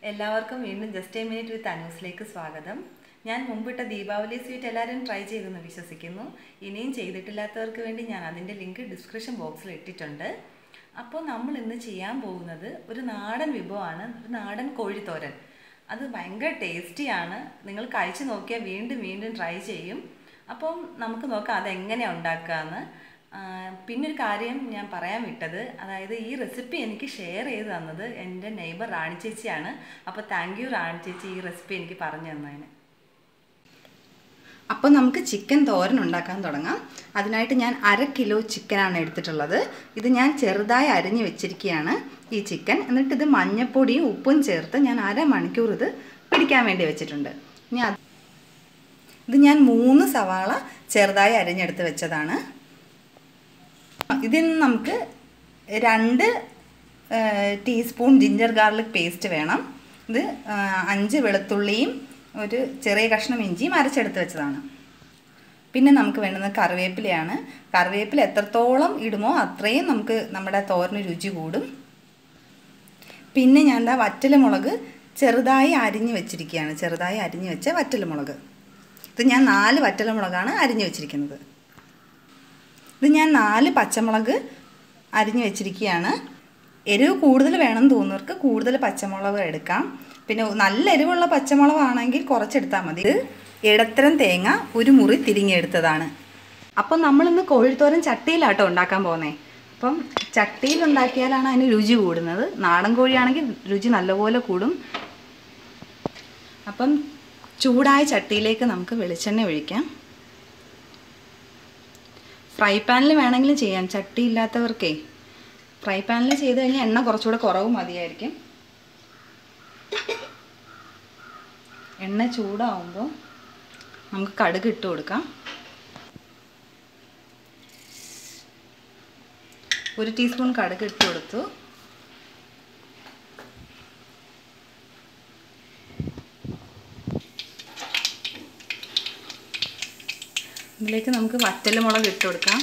എല്ലാവർക്കും വീണ്ടും just A minute വിത്ത് അനൂസിലേക്ക് സ്വാഗതം. ഞാൻ മുമ്പിട്ട ദീപാവലി സ്വീറ്റ് എല്ലാവരും ട്രൈ ചെയ്തെന്ന് വിശ്വസിക്കുന്നു. ഇനിയും ചെയ്തിട്ടില്ലാത്തവർക്ക് വേണ്ടി ഞാൻ അതിൻ്റെ ലിങ്ക് ഡിസ്ക്രിപ്ഷൻ ബോക്സിൽ ഇട്ടിട്ടുണ്ട്. അപ്പോൾ നമ്മൾ ഇന്ന് ചെയ്യാൻ പോകുന്നത് ഒരു നാടൻ വിഭവമാണ്, ഒരു നാടൻ കോഴിത്തോരൻ. അത് ഭയങ്കര ടേസ്റ്റിയാണ്. നിങ്ങൾ കഴിച്ച് നോക്കിയാൽ വീണ്ടും വീണ്ടും ട്രൈ ചെയ്യും. അപ്പം നമുക്ക് നോക്കാം അതെങ്ങനെയാണ് ഉണ്ടാക്കുകയെന്ന്. പിന്നെ ഒരു കാര്യം ഞാൻ പറയാൻ വിട്ടത്, അതായത് ഈ റെസിപ്പി എനിക്ക് ഷെയർ ചെയ്ത് തന്നത് എൻ്റെ നെയ്ബർ റാണി ചേച്ചിയാണ്. അപ്പോൾ താങ്ക് യു റാണി ചേച്ചി, ഈ റെസിപ്പി എനിക്ക് പറഞ്ഞു തന്നതിന്. അപ്പോൾ നമുക്ക് ചിക്കൻ തോരൻ ഉണ്ടാക്കാൻ തുടങ്ങാം. അതിനായിട്ട് ഞാൻ 1/2 കിലോ ചിക്കനാണ് എടുത്തിട്ടുള്ളത്. ഇത് ഞാൻ ചെറുതായി അരിഞ്ഞ് വെച്ചിരിക്കുകയാണ് ഈ ചിക്കൻ. എന്നിട്ട് ഇത് മഞ്ഞൾപ്പൊടിയും ഉപ്പും ചേർത്ത് ഞാൻ 1/2 മണിക്കൂർ ഇത് പിടിക്കാൻ വേണ്ടി വെച്ചിട്ടുണ്ട്. ഇത് ഞാൻ 3 സവാള ചെറുതായി അരിഞ്ഞെടുത്ത് വെച്ചതാണ്. ഇതിൽ നിന്ന് നമുക്ക് 2 ടീസ്പൂൺ ജിഞ്ചർ ഗാർലിക് പേസ്റ്റ് വേണം. ഇത് 5 വെളുത്തുള്ളിയും ഒരു ചെറിയ കഷ്ണം ഇഞ്ചിയും അരച്ചെടുത്ത് വെച്ചതാണ്. പിന്നെ നമുക്ക് വേണ്ടുന്നത് കറിവേപ്പിലയാണ്. കറിവേപ്പില എത്രത്തോളം ഇടുമോ അത്രയും നമുക്ക് നമ്മുടെ തോരന് രുചി കൂടും. പിന്നെ ഞാൻ വറ്റൽമുളക് ചെറുതായി അരിഞ്ഞ് വെച്ചിരിക്കുകയാണ്, ചെറുതായി അരിഞ്ഞ് വെച്ച വറ്റൽമുളക്. ഇത് ഞാൻ 4 വറ്റൽമുളകാണ് അരിഞ്ഞ് വെച്ചിരിക്കുന്നത്. ഇത് ഞാൻ 4 പച്ചമുളക് അരിഞ്ഞ് വെച്ചിരിക്കുകയാണ്. എരിവ് കൂടുതൽ വേണം തോന്നുന്നവർക്ക് കൂടുതൽ പച്ചമുളക് എടുക്കാം. പിന്നെ നല്ല എരിവുള്ള പച്ചമുളകാണെങ്കിൽ കുറച്ചെടുത്താൽ മതി. ഇത് ഇടത്തരം തേങ്ങ 1 മുറി തിരിഞ്ഞെടുത്തതാണ്. അപ്പം നമ്മളിന്ന് കോഴിത്തോരൻ ചട്ടിയിലാട്ടോ ഉണ്ടാക്കാൻ പോകുന്നത്. അപ്പം ചട്ടിയിൽ ഉണ്ടാക്കിയാലാണ് അതിന് രുചി കൂടുന്നത്. നാടൻ കോഴിയാണെങ്കിൽ രുചി നല്ലപോലെ കൂടും. അപ്പം ചൂടായ ചട്ടിയിലേക്ക് നമുക്ക് വെളിച്ചെണ്ണ ഒഴിക്കാം. ഫ്രൈ പാനിൽ വേണമെങ്കിലും ചെയ്യാം, ചട്ടി ഇല്ലാത്തവർക്കേ ഫ്രൈ പാനിൽ ചെയ്ത് കഴിഞ്ഞാൽ എണ്ണ കുറച്ചുകൂടെ കുറവ് മതിയായിരിക്കും. എണ്ണ ചൂടാവുമ്പോൾ നമുക്ക് കടുക് ഇട്ട് കൊടുക്കാം. 1 ടീസ്പൂൺ കടുക് ഇട്ട് കൊടുത്തു. ഇതിലേക്ക് നമുക്ക് വറ്റൽമുളക് ഇട്ട് കൊടുക്കാം.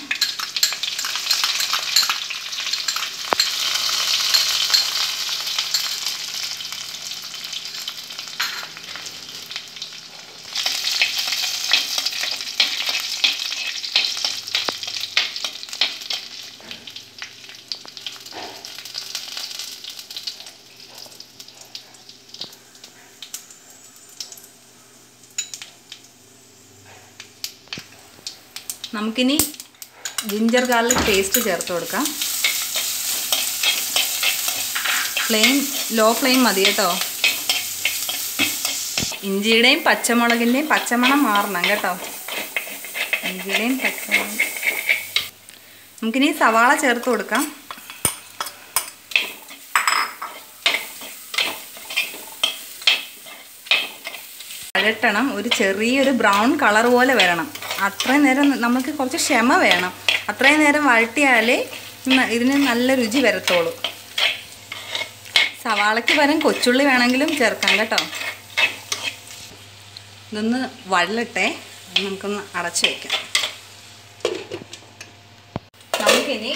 നമുക്കിനി ജിഞ്ചർ ഗാർലിക് പേസ്റ്റ് ചേർത്ത് കൊടുക്കാം. ലോ ഫ്ലെയിം മതി കേട്ടോ. ഇഞ്ചിയുടെയും പച്ചമുളകിൻ്റെയും പച്ചമണം മാറണം കേട്ടോ. ഇഞ്ചിയുടെയും പച്ചമുളക്. നമുക്കിനി സവാള ചേർത്ത് കൊടുക്കാം. വഴറ്റണം, ഒരു ചെറിയൊരു ബ്രൗൺ കളർ പോലെ വരണം. അത്രയും നേരം നമുക്ക് കുറച്ച് ക്ഷമ വേണം. അത്രയും നേരം വഴറ്റിയാലേ ഇതിന് നല്ല രുചി വരത്തുള്ളൂ. സവാളയ്ക്ക് പകരം കൊച്ചുള്ളി വേണമെങ്കിലും ചേർക്കാം കേട്ടോ. ഇതൊന്ന് വഴലട്ടെ, നമുക്കൊന്ന് അടച്ചു വയ്ക്കാം. നമുക്കിനി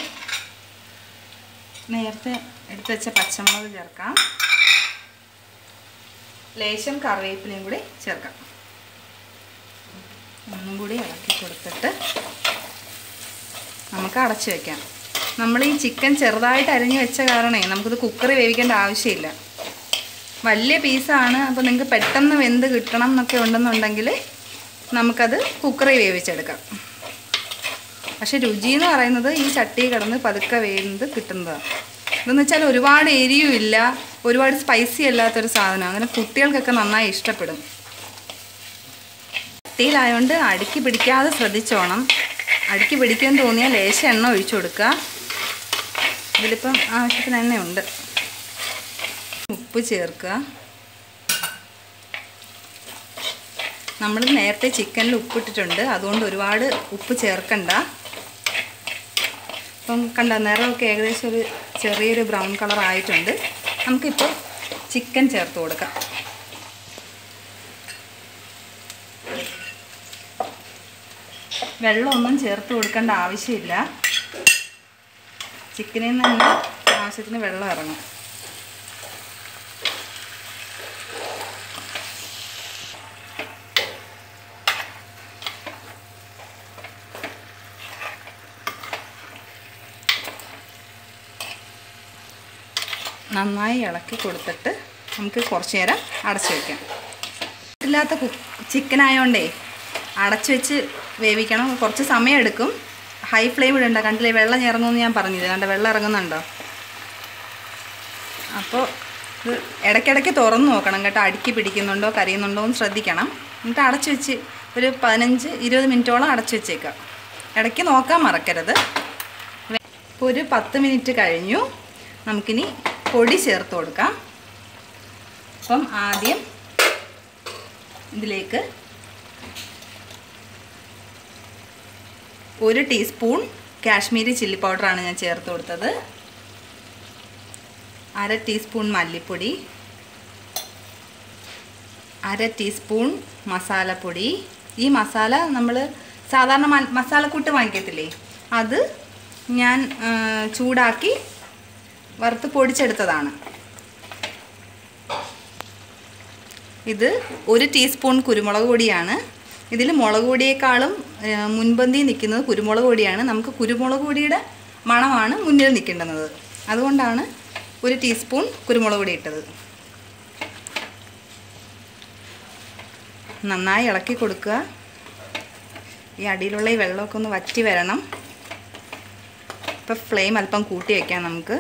നേരത്തെ എടുത്ത് വെച്ച പച്ചമുളക് ചേർക്കാം. ലേശം കറിവേപ്പിലയും കൂടി ചേർക്കാം. ഒന്നും കൂടി ഇളക്കി കൊടുത്തിട്ട് നമുക്ക് അടച്ചു വയ്ക്കാം. നമ്മൾ ഈ ചിക്കൻ ചെറുതായിട്ട് അരിഞ്ഞ് വെച്ച കാരണേ നമുക്കിത് കുക്കറിൽ വേവിക്കേണ്ട ആവശ്യമില്ല. വലിയ പീസാണ്, അപ്പോൾ നിങ്ങൾക്ക് പെട്ടെന്ന് വെന്ത് കിട്ടണം എന്നൊക്കെ ഉണ്ടെന്നുണ്ടെങ്കിൽ നമുക്കത് കുക്കറിൽ വേവിച്ചെടുക്കാം. പക്ഷെ രുചി എന്ന് പറയുന്നത് ഈ ചട്ടി കിടന്ന് പതുക്കെ വെന്ത് കിട്ടുന്നതാണ്. ഇതെന്ന് വെച്ചാൽ ഒരുപാട് എരിയുമില്ല, ഒരുപാട് സ്പൈസി അല്ലാത്തൊരു സാധനം. അങ്ങനെ കുട്ടികൾക്കൊക്കെ നന്നായി ഇഷ്ടപ്പെടും. ചട്ടിയിലായതുകൊണ്ട് അടുക്കി പിടിക്കാതെ ശ്രദ്ധിച്ചോണം. അടുക്കി പിടിക്കുമെന്ന് തോന്നിയാൽ ലേശം എണ്ണ ഒഴിച്ചു കൊടുക്കുക. ഇതിലിപ്പം ആവശ്യത്തിന് എണ്ണയുണ്ട്. ഉപ്പ് ചേർക്കുക. നമ്മൾ നേരത്തെ ചിക്കനിൽ ഉപ്പിട്ടിട്ടുണ്ട്, അതുകൊണ്ട് ഒരുപാട് ഉപ്പ് ചേർക്കണ്ട. അപ്പം കണ്ട നിറമൊക്കെ ഏകദേശം ഒരു ചെറിയൊരു ബ്രൗൺ കളർ ആയിട്ടുണ്ട്. നമുക്കിപ്പോൾ ചിക്കൻ ചേർത്ത് കൊടുക്കാം. വെള്ളമൊന്നും ചേർത്ത് കൊടുക്കേണ്ട ആവശ്യമില്ല. ചിക്കനിൽ നിന്ന് ആവശ്യത്തിന് വെള്ളം ഇറങ്ങും. നന്നായി ഇളക്കി കൊടുത്തിട്ട് നമുക്ക് കുറച്ച് നേരം അടച്ചു വയ്ക്കാം. ഇല്ലാത്ത ചിക്കൻ ആയതുകൊണ്ടേ അടച്ചു വെച്ച് വേവിക്കണം. കുറച്ച് സമയം എടുക്കും. ഹൈ ഫ്ലെയിം ഇടണ്ട. കണ്ടില്ലേ വെള്ളം ഇറങ്ങുമെന്ന് ഞാൻ പറഞ്ഞില്ലേ. കണ്ട വെള്ളം ഇറങ്ങുന്നുണ്ടോ? അപ്പോൾ ഇത് ഇടയ്ക്കിടയ്ക്ക് തുറന്ന് നോക്കണം കേട്ടോ. അടുക്കി പിടിക്കുന്നുണ്ടോ കരിയുന്നുണ്ടോ എന്ന് ശ്രദ്ധിക്കണം. എന്നിട്ട് അടച്ചു വെച്ച് ഒരു 15-20 മിനിറ്റോളം അടച്ചു വെച്ചേക്കാം. ഇടയ്ക്ക് നോക്കാൻ മറക്കരുത്. ഇപ്പോൾ ഒരു 10 മിനിറ്റ് കഴിഞ്ഞു. നമുക്കിനി പൊടി ചേർത്ത് കൊടുക്കാം. അപ്പം ആദ്യം ഇതിലേക്ക് 1 ടീസ്പൂൺ കാശ്മീരി ചില്ലി പൗഡറാണ് ഞാൻ ചേർത്ത് കൊടുത്തത്. 1/2 ടീസ്പൂൺ മല്ലിപ്പൊടി, 1/2 ടീസ്പൂൺ മസാലപ്പൊടി. ഈ മസാല നമ്മൾ സാധാരണ മസാലക്കൂട്ട് വാങ്ങിക്കത്തില്ലേ, അത് ഞാൻ ചൂടാക്കി വറുത്ത് പൊടിച്ചെടുത്തതാണ്. ഇത് 1 ടീസ്പൂൺ കുരുമുളക് പൊടിയാണ്. ഇതിൽ മുളക് പൊടിയേക്കാളും മുൻപന്തി നിൽക്കുന്നത് കുരുമുളക് പൊടിയാണ്. നമുക്ക് കുരുമുളക് പൊടിയുടെ മണമാണ് മുന്നിൽ നിൽക്കേണ്ടുന്നത്. അതുകൊണ്ടാണ് 1 ടീസ്പൂൺ കുരുമുളക് പൊടി ഇട്ടത്. നന്നായി ഇളക്കി കൊടുക്കുക. ഈ അടിയിലുള്ള ഈ വെള്ളമൊക്കെ ഒന്ന് വറ്റി വരണം. ഇപ്പോൾ ഫ്ലെയിം അല്പം കൂട്ടി വയ്ക്കാം നമുക്ക്.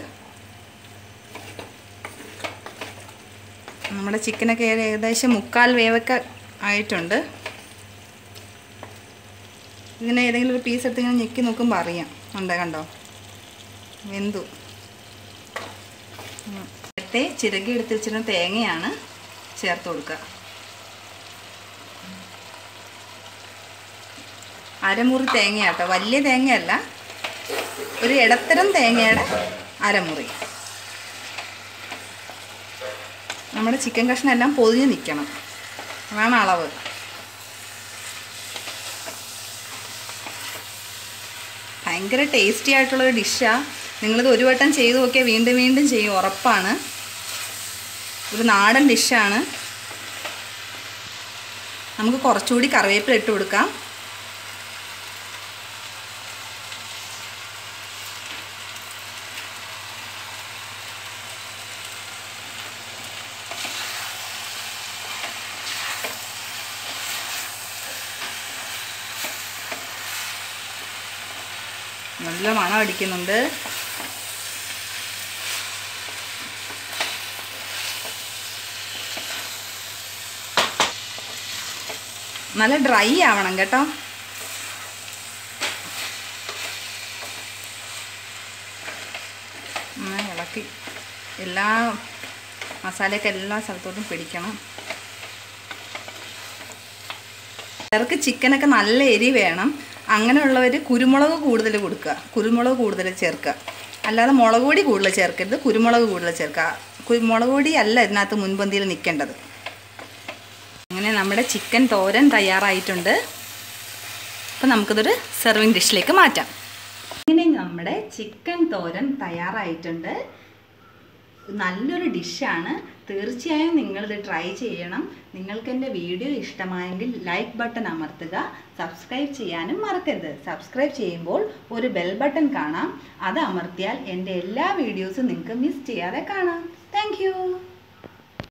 നമ്മുടെ ചിക്കനൊക്കെ ഏകദേശം 1/4 വേവൊക്കെ ആയിട്ടുണ്ട്. ഇങ്ങനെ ഏതെങ്കിലും ഒരു പീസ് എടുത്ത് ഇങ്ങനെ ഞെക്കി നോക്കുമ്പോൾ അറിയാം. ഉണ്ട് കണ്ടോ, വെന്തു. നേരത്തെ ചിരകി എടുത്ത് വെച്ചിരുന്ന തേങ്ങയാണ് ചേർത്ത് കൊടുക്കുക. 1/2 മുറി തേങ്ങയാട്ടോ, വലിയ തേങ്ങയല്ല, ഒരു ഇടത്തരം തേങ്ങയുടെ 1/2 മുറി. നമ്മുടെ ചിക്കൻ കഷ്ണം എല്ലാം പൊതിഞ്ഞ് നിൽക്കണം, അതാണ് അളവ്. ഭയങ്കര ടേസ്റ്റി ആയിട്ടുള്ളൊരു ഡിഷാണ്. നിങ്ങളിത് ഒരു വട്ടം ചെയ്ത് നോക്കിയാൽ വീണ്ടും വീണ്ടും ചെയ്യും, ഉറപ്പാണ്. ഒരു നാടൻ ഡിഷാണ്. നമുക്ക് കുറച്ചുകൂടി കറിവേപ്പില ഇട്ട് കൊടുക്കാം. നല്ല മണം അടിക്കുന്നുണ്ട്. നല്ല ഡ്രൈ ആവണം കേട്ടോ. ഇളക്കി എല്ലാ മസാലയൊക്കെ എല്ലാ സ്ഥലത്തോട്ടും പിടിക്കണം. ചിലർക്ക് ചിക്കനൊക്കെ നല്ല എരി വേണം. അങ്ങനെയുള്ളവർ കുരുമുളക് കൂടുതൽ കൊടുക്കുക, കുരുമുളക് കൂടുതൽ ചേർക്കുക. അല്ലാതെ മുളക് പൊടി കൂടുതൽ ചേർക്കരുത്, കുരുമുളക് കൂടുതൽ ചേർക്കുക. കുരുമുളക് പൊടി അല്ല ഇതിനകത്ത് മുൻപന്തിയിൽ നിൽക്കേണ്ടത്. അങ്ങനെ നമ്മുടെ ചിക്കൻ തോരൻ തയ്യാറായിട്ടുണ്ട്. അപ്പം നമുക്കിതൊരു സെർവിങ് ഡിഷിലേക്ക് മാറ്റാം. ഇങ്ങനെ നമ്മുടെ ചിക്കൻ തോരൻ തയ്യാറായിട്ടുണ്ട്. നല്ലൊരു ഡിഷാണ്. തീർച്ചയായും നിങ്ങളിത് ട്രൈ ചെയ്യണം. നിങ്ങൾക്ക് എൻ്റെ വീഡിയോ ഇഷ്ടമായെങ്കിൽ ലൈക്ക് ബട്ടൺ അമർത്തുക. സബ്സ്ക്രൈബ് ചെയ്യാനും മറക്കരുത്. സബ്സ്ക്രൈബ് ചെയ്യുമ്പോൾ ഒരു ബെൽ ബട്ടൺ കാണാം. അത് അമർത്തിയാൽ എൻ്റെ എല്ലാ വീഡിയോസും നിങ്ങൾക്ക് മിസ് ചെയ്യാതെ കാണാം. താങ്ക്